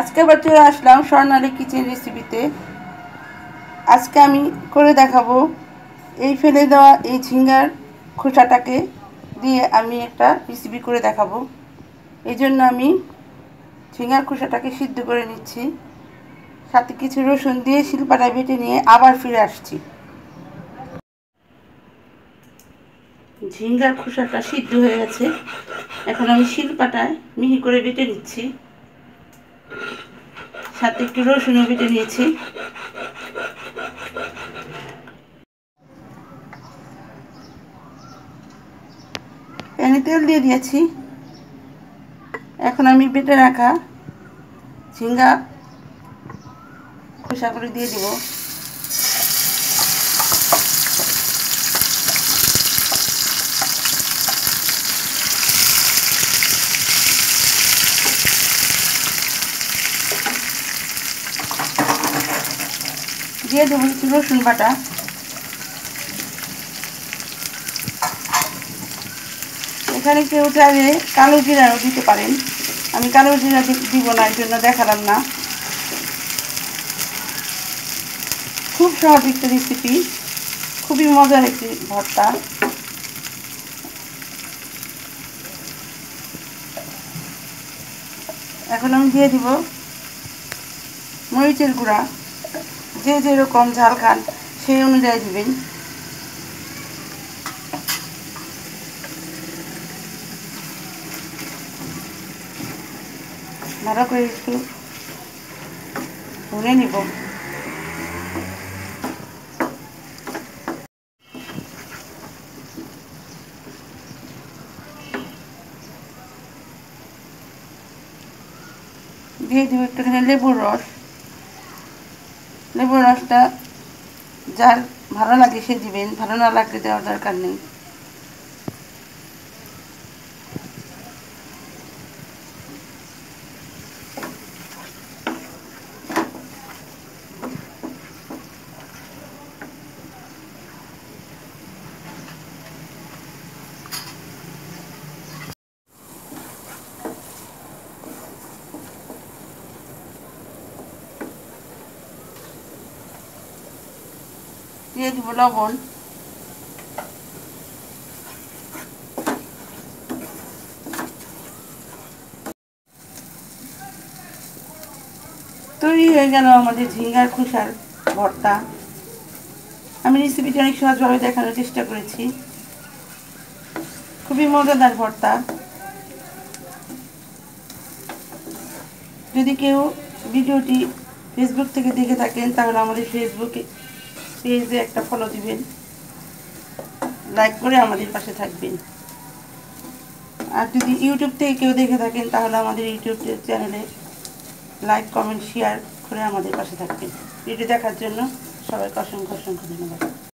আজকে আবার চলে আসলাম স্বর্ণালী কিচেন রেসিপিতে। আজকে আমি করে দেখাবো এই ফেলে দেওয়া এই ঝিঙ্গার খোসাটাকে দিয়ে আমি একটা রেসিপি করে দেখাবো। এই জন্য আমি ঝিঙ্গার খোসাটাকে সিদ্ধ করে নিচ্ছি, সাথে কিছু রসুন দিয়ে শিলপাটায় বেটে নিয়ে আবার ফিরে আসছি। ঝিঙ্গার খোসাটা সিদ্ধ হয়ে গেছে, এখন আমি শিলপাটায় মিহি করে বেটে নিচ্ছি, সাথে একটু রসুনও বেটে নিয়েছি। প্যানে তেল দিয়ে দিয়েছি, এখন আমি বেটে রাখা ঝিঙ্গা খোসা করে দিয়ে দেব। দিয়ে দেবো একটু রসুন বাটা, এখানে কেউ চাইলে কালো জিরাও দিতে পারেন, আমি কালো জিরা দিব না, এর জন্য দেখালাম না। খুব সহজ একটা রেসিপি, খুবই মজার একটি ভর্তা। এখন আমি দিয়ে দিব মরিচের গুঁড়া, যে যেরকম ঝাল খান সেই অনুযায়ী দিবেন। ভালো করে একটু ভুনে নিব। দিয়ে দিব একটুখানি লেবুর রস। লেবুর রসটা যার ভালো লাগে সে দিবেন, ভালো না লাগলে দেওয়ার দরকার নেই। দিয়ে দিব লবণ, তৈরি হয়ে গেল আমাদের ঝিঙ্গার খোসার ভর্তা। আমি রেসিপিটি অনেক সহজভাবে দেখানোর চেষ্টা করেছি, খুবই মজাদার ভর্তা। যদি কেউ ভিডিওটি ফেসবুক থেকে দেখে থাকেন তাহলে আমাদের ফেসবুকে পেজে একটা ফলো দিবেন, লাইক করে আমাদের পাশে থাকবেন। আর যদি ইউটিউব থেকে কেউ দেখে থাকেন তাহলে আমাদের ইউটিউব চ্যানেলে লাইক কমেন্ট শেয়ার করে আমাদের পাশে থাকবেন। ভিডিও দেখার জন্য সবাইকে অসংখ্য ধন্যবাদ।